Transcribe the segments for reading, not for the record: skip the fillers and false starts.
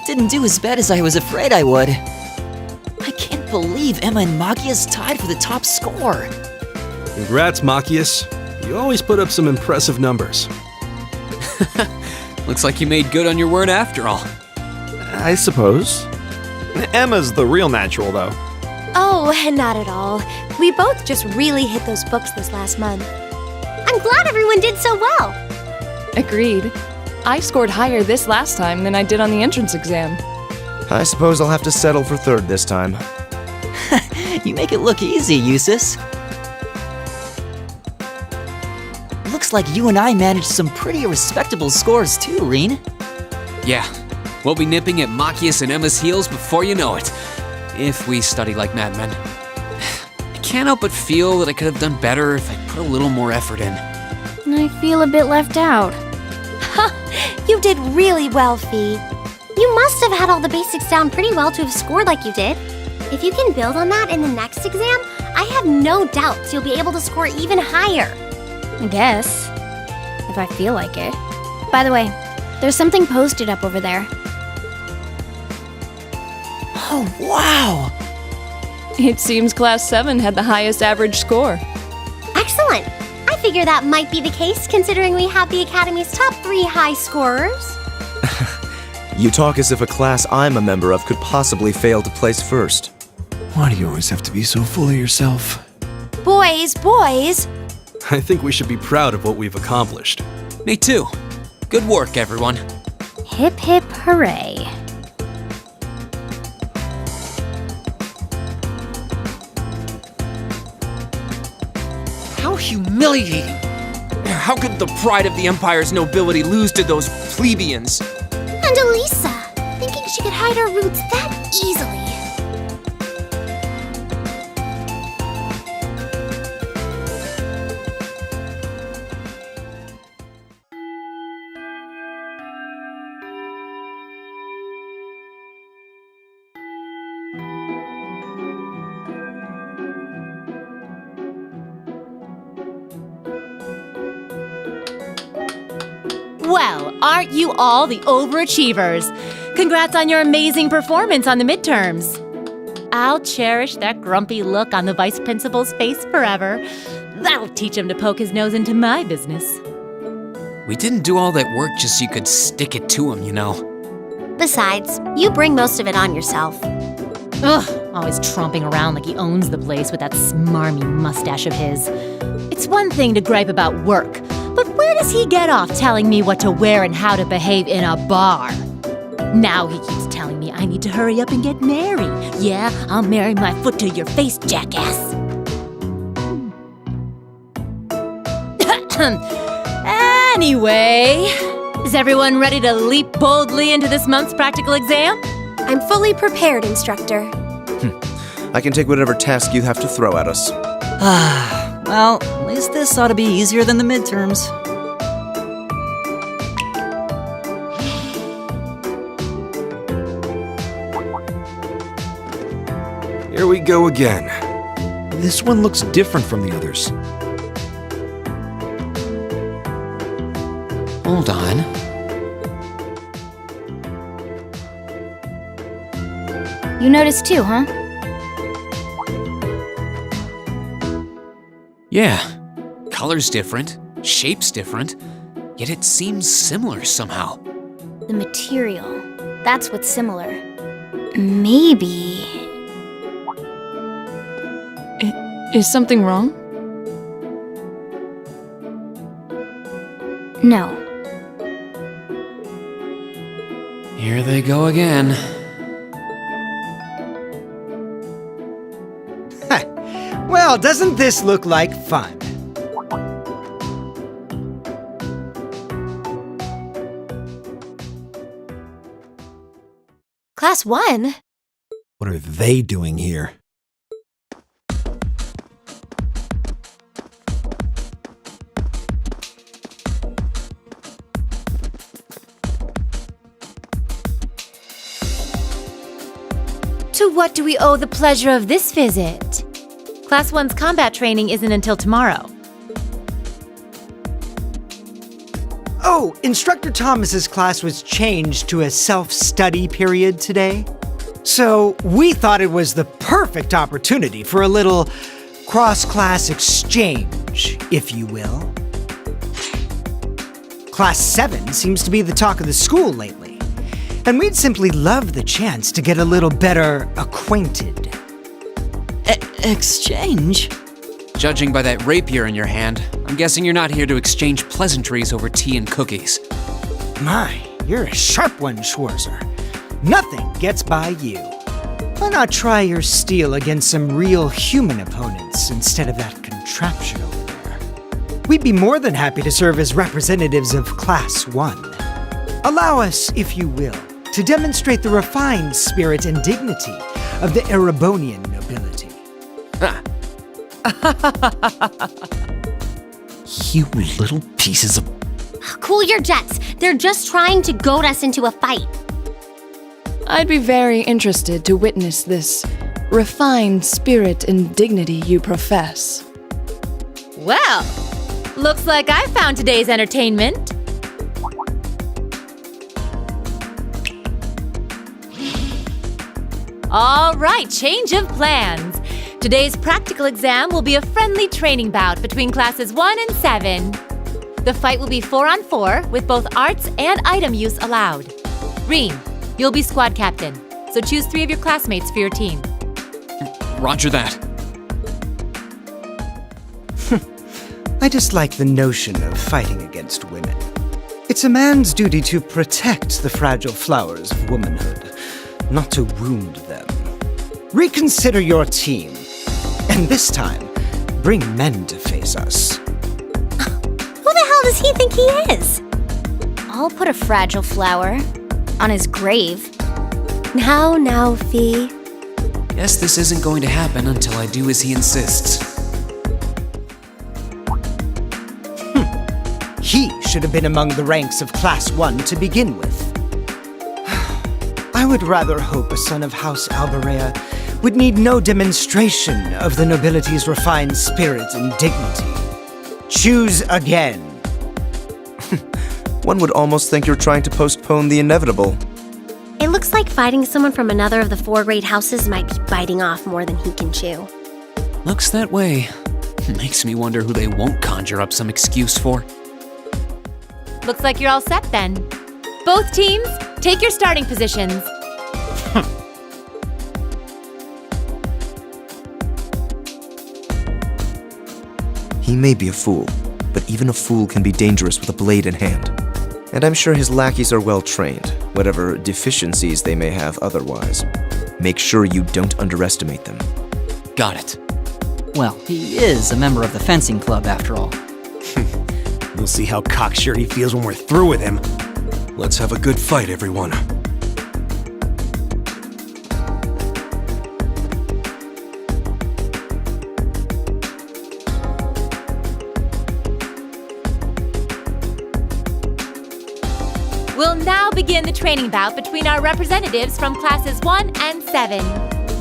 Didn't do as bad as I was afraid I would. I can't believe Emma and Machias tied for the top score. Congrats, Machias. You always put up some impressive numbers. Looks like you made good on your word after all. I suppose. Emma's the real natural, though. Oh, not at all. We both just really hit those books this last month. I'm glad everyone did so well. Agreed. I scored higher this last time than I did on the entrance exam. I suppose I'll have to settle for third this time. You make it look easy, Eustace. Looks like you and I managed some pretty respectable scores too, Reen. Yeah, we'll be nipping at Machias and Emma's heels before you know it. If we study like madmen. I can't help but feel that I could have done better if I put a little more effort in. I feel a bit left out. You did really well, Fee. You must have had all the basics down pretty well to have scored like you did. If you can build on that in the next exam, I have no doubts you'll be able to score even higher. I guess. If I feel like it. By the way, there's something posted up over there. Oh, wow! It seems Class 7 had the highest average score. Excellent! I figure that might be the case considering we have the Academy's top 3 high scorers. You talk as if a class I'm a member of could possibly fail to place first. Why do you always have to be so full of yourself? Boys! I think we should be proud of what we've accomplished. Me too. Good work, everyone. Hip hip hooray. How humiliating! How could the pride of the Empire's nobility lose to those plebeians? And Elisa, thinking she could hide her roots that easily. Well, aren't you all the overachievers? Congrats on your amazing performance on the midterms. I'll cherish that grumpy look on the vice principal's face forever. That'll teach him to poke his nose into my business. We didn't do all that work just so you could stick it to him, you know. Besides, you bring most of it on yourself. Ugh, always tromping around like he owns the place with that smarmy mustache of his. It's one thing to gripe about work, but where does he get off telling me what to wear and how to behave in a bar? Now he keeps telling me I need to hurry up and get married. Yeah, I'll marry my foot to your face, jackass. Anyway, is everyone ready to leap boldly into this month's practical exam? I'm fully prepared, instructor. I can take whatever task you have to throw at us. Well, at least this ought to be easier than the midterms. Here we go again. This one looks different from the others. Hold on. You noticed too, huh? Yeah. Color's different, shape's different, yet it seems similar somehow. The material. That's what's similar. Maybe... Is something wrong? No. Here they go again. Well, doesn't this look like fun? Class 1? What are they doing here? what do we owe the pleasure of this visit? Class 1's combat training isn't until tomorrow. Oh, Instructor Thomas's class was changed to a self-study period today. So we thought it was the perfect opportunity for a little cross-class exchange, if you will. Class 7 seems to be the talk of the school lately, and we'd simply love the chance to get a little better acquainted. Exchange? Judging by that rapier in your hand, I'm guessing you're not here to exchange pleasantries over tea and cookies. My, you're a sharp one, Schwarzer. Nothing gets by you. Why not try your steel against some real human opponents instead of that contraption over there? We'd be more than happy to serve as representatives of Class 1. Allow us, if you will, to demonstrate the refined spirit and dignity of the Erebonian nobility. You little pieces of... Cool your jets. They're just trying to goad us into a fight. I'd be very interested to witness this refined spirit and dignity you profess. Well, looks like I found today's entertainment. All right, change of plans. Today's practical exam will be a friendly training bout between classes 1 and 7. The fight will be 4-on-4 with both arts and item use allowed. Reem, you'll be squad captain, so choose 3 of your classmates for your team. Roger that. I dislike the notion of fighting against women. It's a man's duty to protect the fragile flowers of womanhood, not to wound them. Reconsider your team, and this time, bring men to face us. Who the hell does he think he is? I'll put a fragile flower on his grave. Now, Fee. Guess this isn't going to happen until I do as he insists. He should have been among the ranks of Class 1 to begin with. I would rather hope a son of House Alberea would need no demonstration of the nobility's refined spirit and dignity. Choose again. One would almost think you're trying to postpone the inevitable. It looks like fighting someone from another of the 4 great houses might be biting off more than he can chew. Looks that way. Makes me wonder who they won't conjure up some excuse for. Looks like you're all set then. Both teams, take your starting positions. He may be a fool, but even a fool can be dangerous with a blade in hand. And I'm sure his lackeys are well trained, whatever deficiencies they may have otherwise. Make sure you don't underestimate them. Got it. Well, he is a member of the fencing club after all. We'll see how cocksure he feels when we're through with him. Let's have a good fight, everyone. We'll now begin the training bout between our representatives from classes 1 and 7.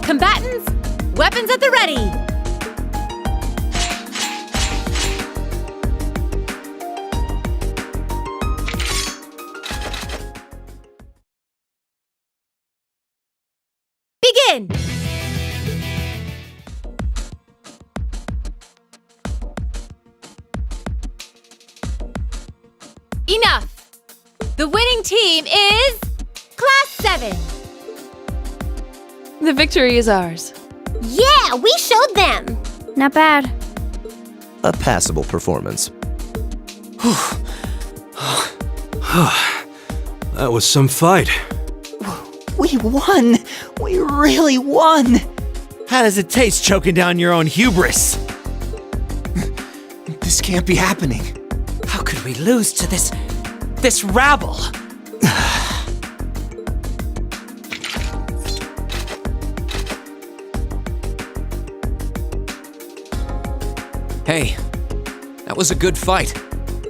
Combatants, weapons at the ready! Begin! Enough! The winning team is Class 7. The victory is ours. Yeah, we showed them. Not bad. A passable performance. That was some fight. We won! We really won! How does it taste choking down your own hubris? This can't be happening. How could we lose to this rabble? Hey, that was a good fight.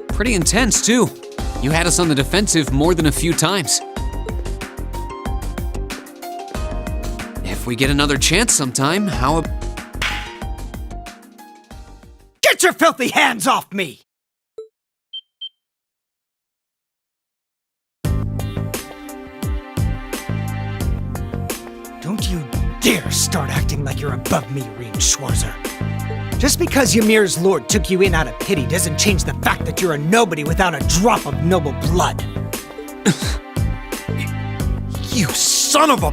Pretty intense, too. You had us on the defensive more than a few times. If we get another chance sometime, Get your filthy hands off me! Don't you dare start acting like you're above me, Reem Schwarzer. Just because Ymir's lord took you in out of pity doesn't change the fact that you're a nobody without a drop of noble blood. You son of a...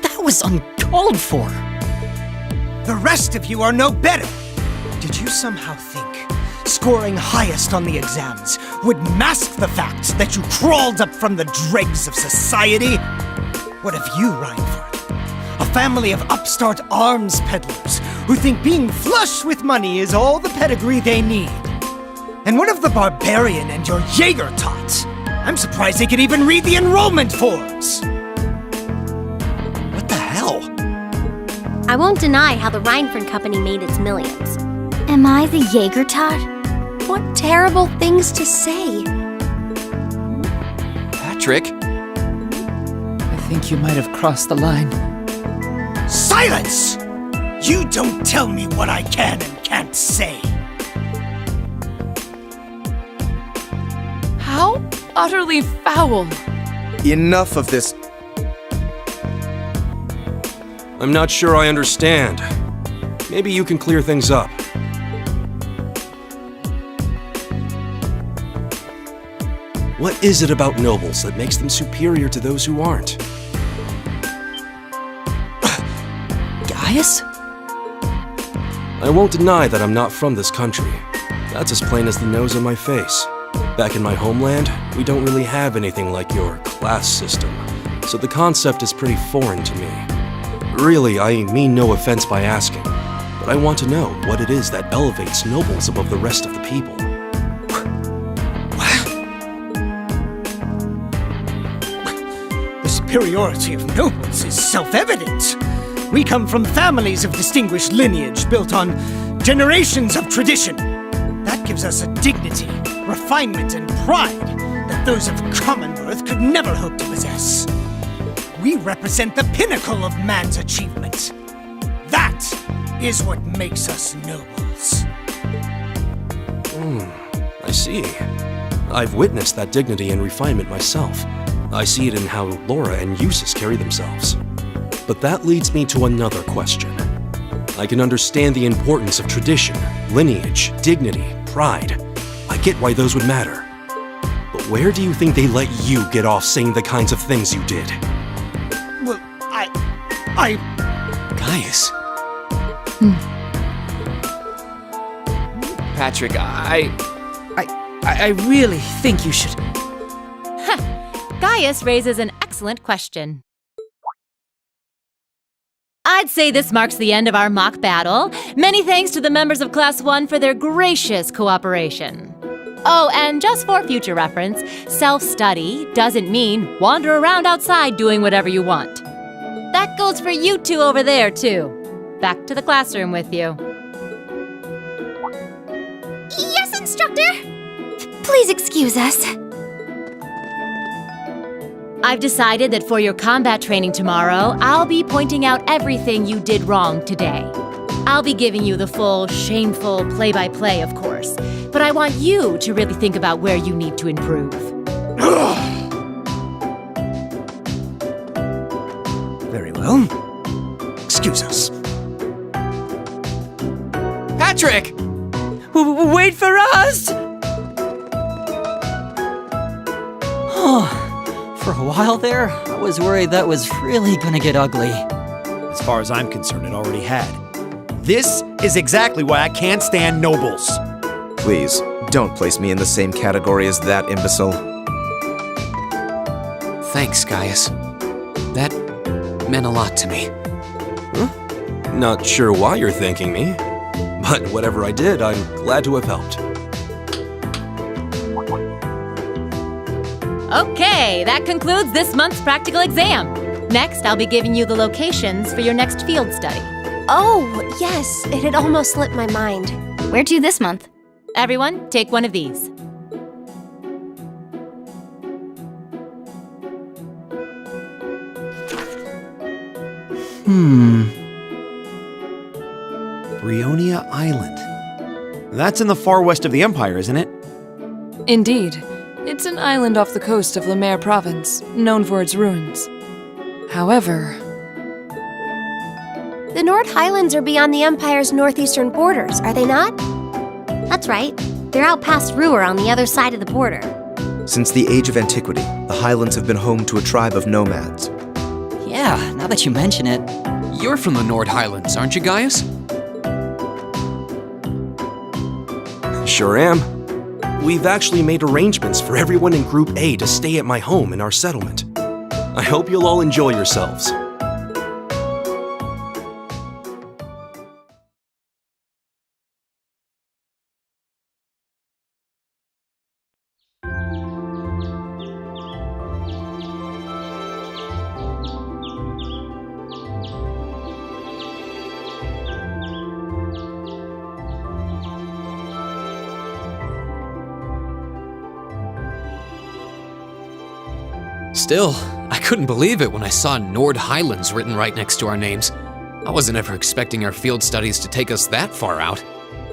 That was uncalled for. The rest of you are no better. Did you somehow think scoring highest on the exams would mask the fact that you crawled up from the dregs of society? What of you, Reinford? A family of upstart arms peddlers who think being flush with money is all the pedigree they need. And what of the barbarian and your Jaeger tots? I'm surprised they could even read the enrollment forms. What the hell? I won't deny how the Reinford Company made its millions. Am I the Jaeger tot? What terrible things to say. Patrick, I think you might have crossed the line. Silence! You don't tell me what I can and can't say. How utterly foul! Enough of this. I'm not sure I understand. Maybe you can clear things up. What is it about nobles that makes them superior to those who aren't? Gaius? I won't deny that I'm not from this country. That's as plain as the nose on my face. Back in my homeland, we don't really have anything like your class system, so the concept is pretty foreign to me. Really, I mean no offense by asking, but I want to know what it is that elevates nobles above the rest of the people. The superiority of nobles is self-evident. We come from families of distinguished lineage built on generations of tradition. That gives us a dignity, refinement, and pride that those of Commonwealth could never hope to possess. We represent the pinnacle of man's achievement. That is what makes us nobles. I see. I've witnessed that dignity and refinement myself. I see it in how Laura and Eustace carry themselves. But that leads me to another question. I can understand the importance of tradition, lineage, dignity, pride. I get why those would matter. But where do you think they let you get off saying the kinds of things you did? Well, Gaius. Patrick, I really think you should. Gaius raises an excellent question. I'd say this marks the end of our mock battle. Many thanks to the members of Class 1 for their gracious cooperation. Oh, and just for future reference, self-study doesn't mean wander around outside doing whatever you want. That goes for you two over there, too. Back to the classroom with you. Yes, instructor! Please excuse us. I've decided that for your combat training tomorrow, I'll be pointing out everything you did wrong today. I'll be giving you the full, shameful play-by-play, of course, but I want you to really think about where you need to improve. very well. Excuse us. Patrick! Wait for us! For a while there, I was worried that was really gonna get ugly. As far as I'm concerned, it already had. This is exactly why I can't stand nobles. Please, don't place me in the same category as that imbecile. Thanks, Gaius. That meant a lot to me. Not sure why you're thanking me, but whatever I did, I'm glad to have helped. Okay, that concludes this month's practical exam. Next, I'll be giving you the locations for your next field study. Oh, yes, it had almost slipped my mind. Where to this month? Everyone, take one of these. Brionia Island. That's in the far west of the Empire, isn't it? Indeed. It's an island off the coast of Lemaire Province, known for its ruins. However, The Nord Highlands are beyond the Empire's northeastern borders, are they not? That's right. They're out past Ruhr on the other side of the border. Since the age of antiquity, the Highlands have been home to a tribe of nomads. Yeah, now that you mention it. You're from the Nord Highlands, aren't you, Gaius? Sure am. We've actually made arrangements for everyone in Group A to stay at my home in our settlement. I hope you'll all enjoy yourselves. Still, I couldn't believe it when I saw Nord Highlands written right next to our names. I wasn't ever expecting our field studies to take us that far out.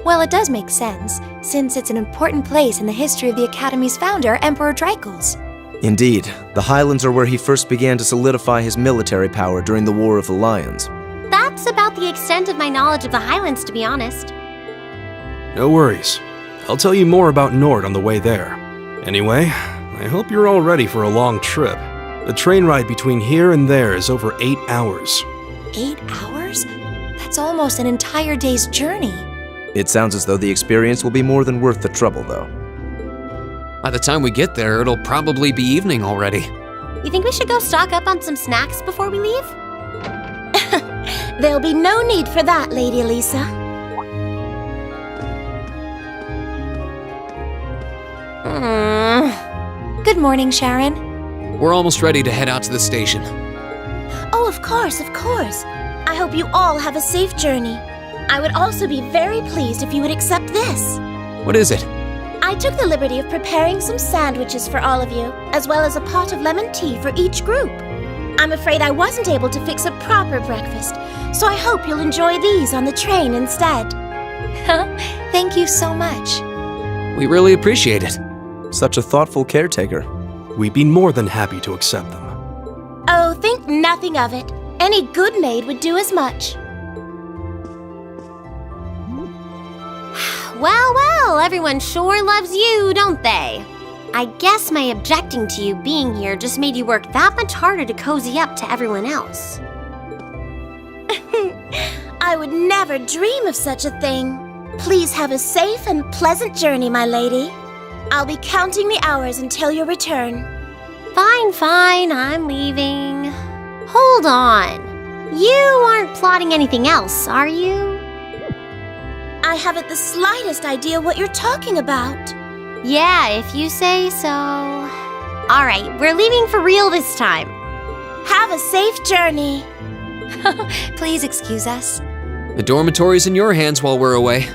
Well, it does make sense, since it's an important place in the history of the Academy's founder, Emperor Dreikels. Indeed, the Highlands are where he first began to solidify his military power during the War of the Lions. That's about the extent of my knowledge of the Highlands, to be honest. No worries. I'll tell you more about Nord on the way there. Anyway, I hope you're all ready for a long trip. The train ride between here and there is over 8 hours. 8 hours? That's almost an entire day's journey. It sounds as though the experience will be more than worth the trouble, though. By the time we get there, it'll probably be evening already. You think we should go stock up on some snacks before we leave? There'll be no need for that, Lady Elisa. Good morning, Sharon. We're almost ready to head out to the station. Oh, of course, of course. I hope you all have a safe journey. I would also be very pleased if you would accept this. What is it? I took the liberty of preparing some sandwiches for all of you, as well as a pot of lemon tea for each group. I'm afraid I wasn't able to fix a proper breakfast, so I hope you'll enjoy these on the train instead. Thank you so much. We really appreciate it. Such a thoughtful caretaker. We'd be more than happy to accept them. Oh, think nothing of it. Any good maid would do as much. Well, everyone sure loves you, don't they? I guess my objecting to you being here just made you work that much harder to cozy up to everyone else. I would never dream of such a thing. Please have a safe and pleasant journey, my lady. I'll be counting the hours until your return. Fine, I'm leaving. Hold on. You aren't plotting anything else, are you? I haven't the slightest idea what you're talking about. Yeah, if you say so. All right, we're leaving for real this time. Have a safe journey. Please excuse us. The dormitory's in your hands while we're away.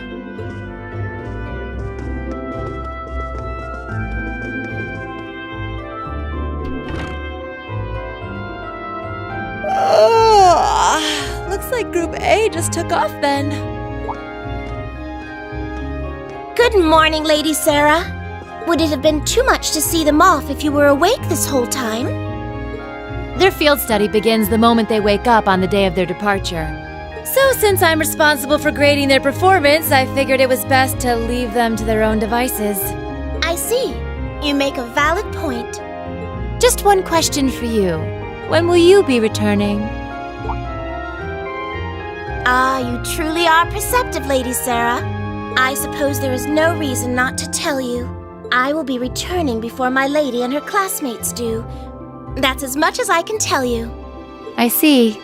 Looks like Group A just took off then. Good morning, Lady Sarah. Would it have been too much to see them off if you were awake this whole time? Their field study begins the moment they wake up on the day of their departure. So since I'm responsible for grading their performance, I figured it was best to leave them to their own devices. I see. You make a valid point. Just one question for you. When will you be returning? Ah, you truly are perceptive, Lady Sarah. I suppose there is no reason not to tell you. I will be returning before my lady and her classmates do. That's as much as I can tell you. I see.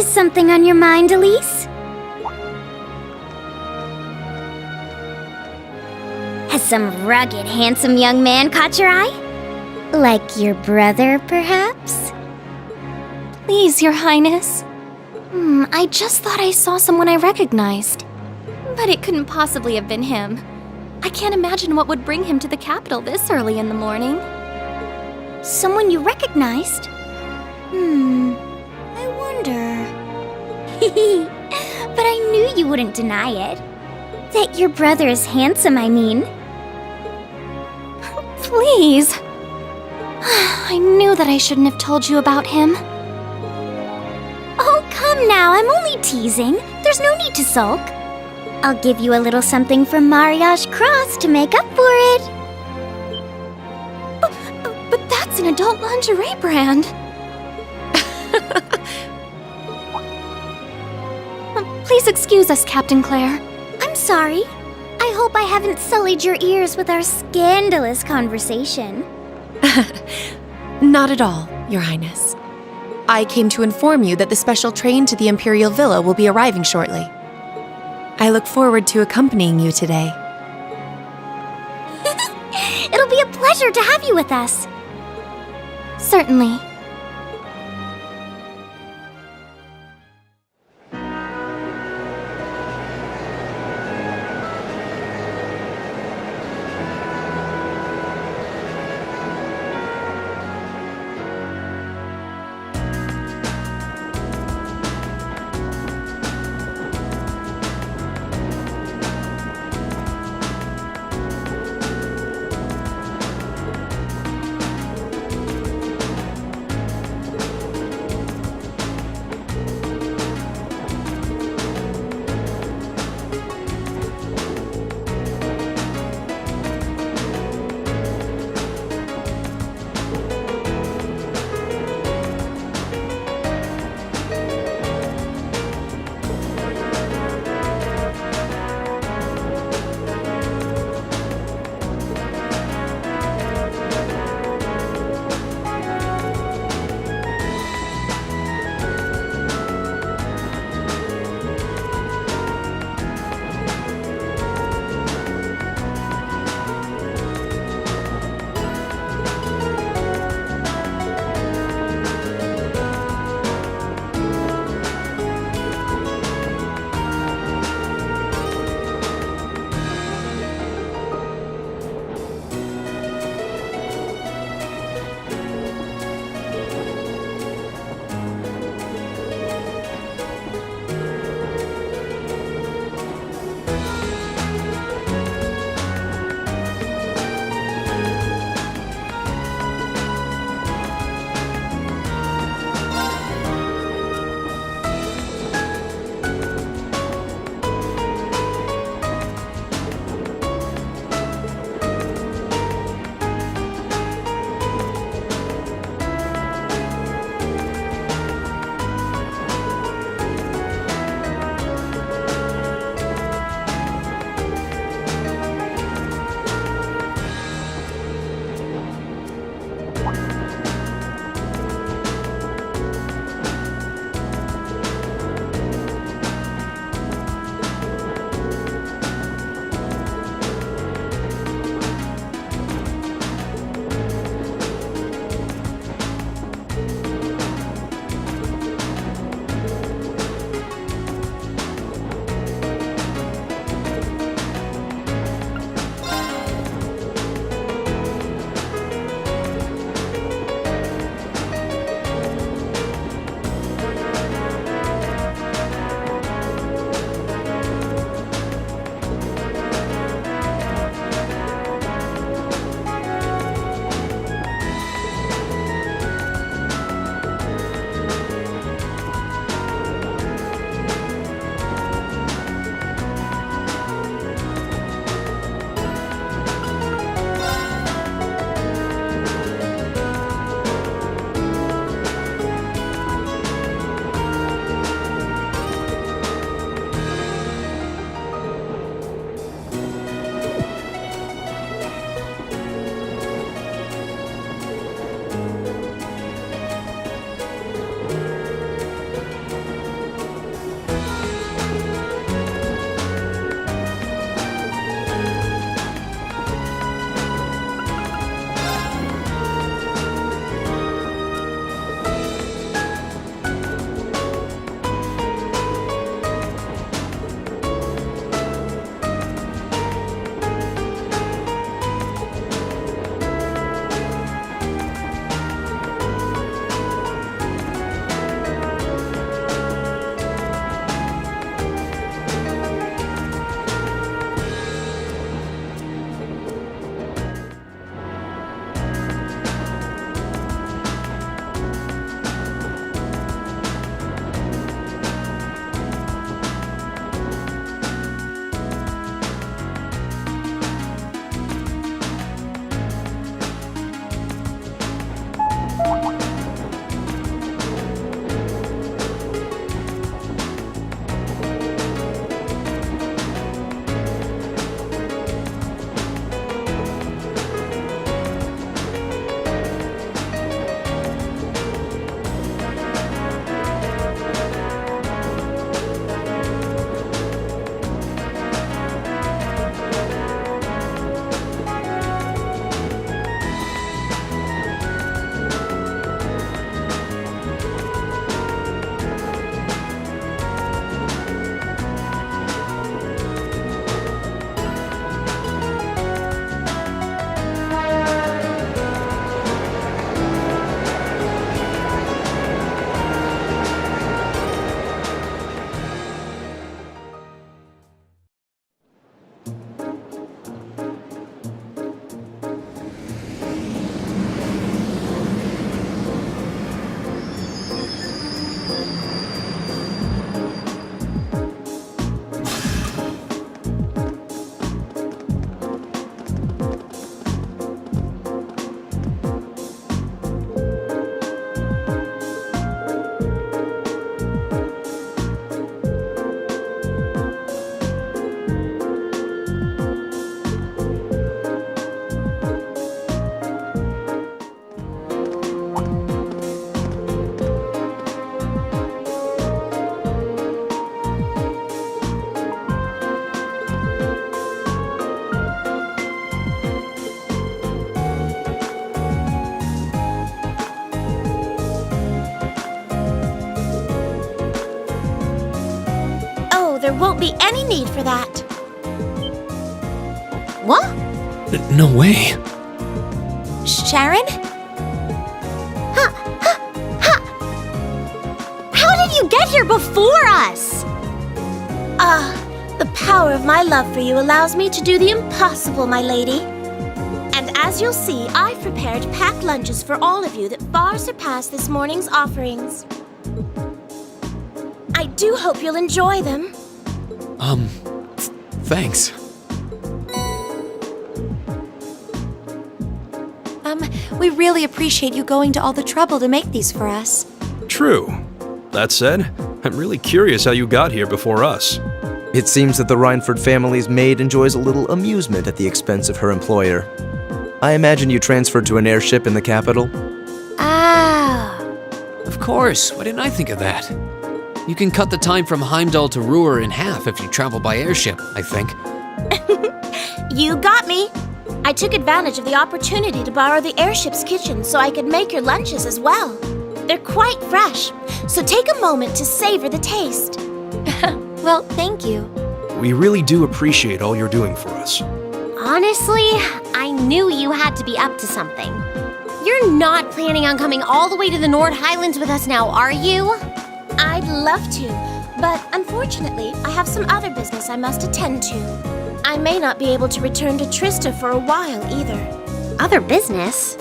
Is something on your mind, Elise? Has some rugged, handsome young man caught your eye? Like your brother, perhaps? Please, Your Highness. I just thought I saw someone I recognized. But it couldn't possibly have been him. I can't imagine what would bring him to the capital this early in the morning. Someone you recognized? I wonder. But I knew you wouldn't deny it. That your brother is handsome, I mean. Please. I knew that I shouldn't have told you about him. Oh, come now, I'm only teasing. There's no need to sulk. I'll give you a little something from Mariage Cross to make up for it. But that's an adult lingerie brand. Please excuse us, Captain Claire. I'm sorry. I hope I haven't sullied your ears with our scandalous conversation. Not at all, Your Highness. I came to inform you that the special train to the Imperial Villa will be arriving shortly. I look forward to accompanying you today. It'll be a pleasure to have you with us. Certainly. won't be any need for that. What? No way. Sharon? How did you get here before us? The power of my love for you allows me to do the impossible, my lady. And as you'll see, I've prepared packed lunches for all of you that far surpass this morning's offerings. I do hope you'll enjoy them. Thanks. We really appreciate you going to all the trouble to make these for us. True. That said, I'm really curious how you got here before us. It seems that the Rhineford family's maid enjoys a little amusement at the expense of her employer. I imagine you transferred to an airship in the capital? Ah. Of course, why didn't I think of that? You can cut the time from Heimdall to Ruhr in half if you travel by airship, I think. You got me. I took advantage of the opportunity to borrow the airship's kitchen so I could make your lunches as well. They're quite fresh, so take a moment to savor the taste. Well, thank you. We really do appreciate all you're doing for us. Honestly, I knew you had to be up to something. You're not planning on coming all the way to the Nord Highlands with us now, are you? I'd love to, but unfortunately, I have some other business I must attend to. I may not be able to return to Trista for a while either. Other business?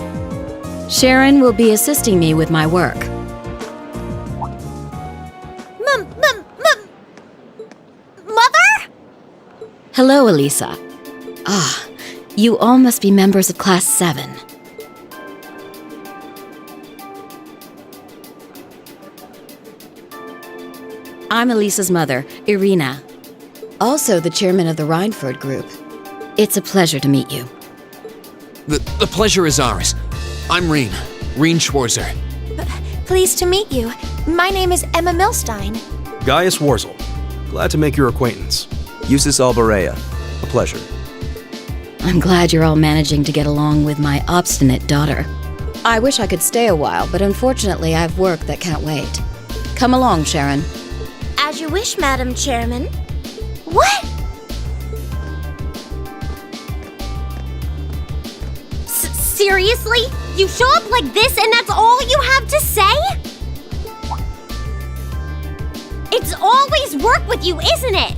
Sharon will be assisting me with my work. Mother? Hello, Elisa. You all must be members of Class 7. I'm Elisa's mother, Irina. Also the chairman of the Rhineford Group. It's a pleasure to meet you. The pleasure is ours. I'm Rien Schwarzer. Pleased to meet you. My name is Emma Milstein. Gaius Warzel. Glad to make your acquaintance. Eustace Alberea. A pleasure. I'm glad you're all managing to get along with my obstinate daughter. I wish I could stay a while, but unfortunately I have work that can't wait. Come along, Sharon. As you wish, Madam Chairman. What? Seriously? You show up like this and that's all you have to say? It's always work with you, isn't it?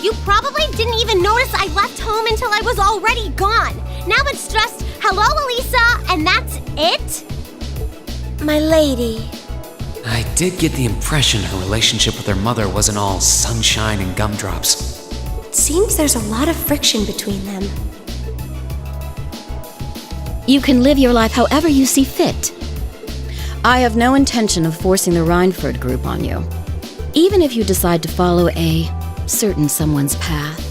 You probably didn't even notice I left home until I was already gone. Now it's just, hello, Elisa, and that's it? My lady. I did get the impression her relationship with her mother wasn't all sunshine and gumdrops. It seems there's a lot of friction between them. You can live your life however you see fit. I have no intention of forcing the Rhineford Group on you. Even if you decide to follow a certain someone's path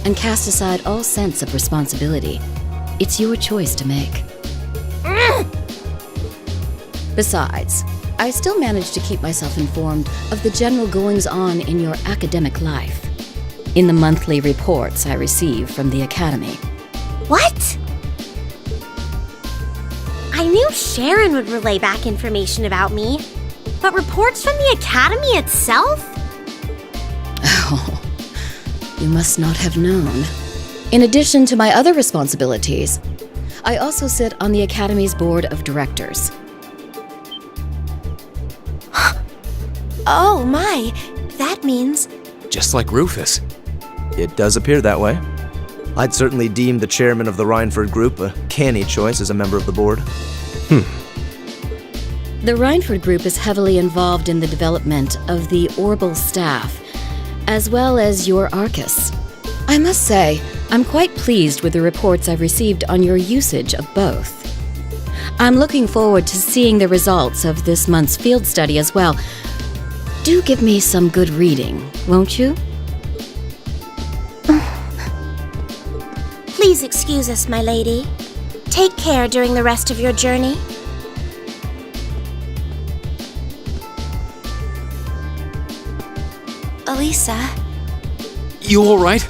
and cast aside all sense of responsibility, it's your choice to make. Besides, I still manage to keep myself informed of the general goings-on in your academic life, in the monthly reports I receive from the Academy. What? I knew Sharon would relay back information about me, but reports from the Academy itself? Oh, you must not have known. In addition to my other responsibilities, I also sit on the Academy's board of directors. Oh my, that means... Just like Rufus. It does appear that way. I'd certainly deem the chairman of the Rhineford Group a canny choice as a member of the board. The Rhineford Group is heavily involved in the development of the Orbal staff, as well as your Arcus. I must say, I'm quite pleased with the reports I've received on your usage of both. I'm looking forward to seeing the results of this month's field study as well. Do give me some good reading, won't you? Please excuse us, my lady. Take care during the rest of your journey. Elisa, You all right?